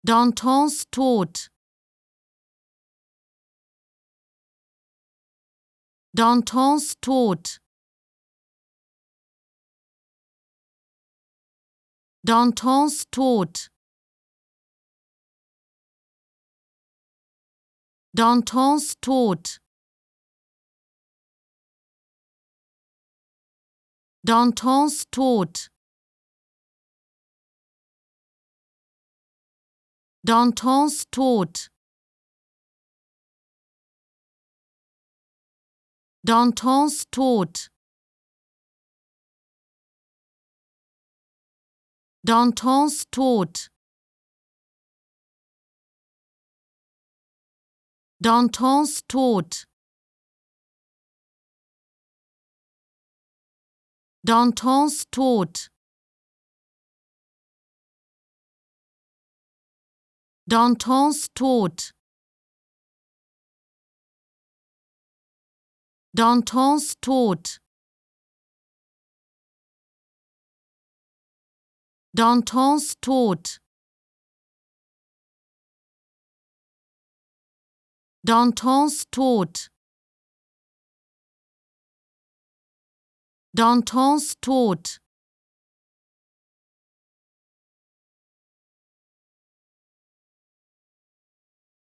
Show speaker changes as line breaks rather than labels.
Dantons Tod. Dantons Tod. Dantons Tod. Dantons Tod. Dantons Tod. Dantons Tod. Dantons Tod. Dantons Tod. Dantons Tod. Dantons Tod. Dantons Tod. Dantons Tod. Dantons Tod. Dantons Tod. Dantons Tod.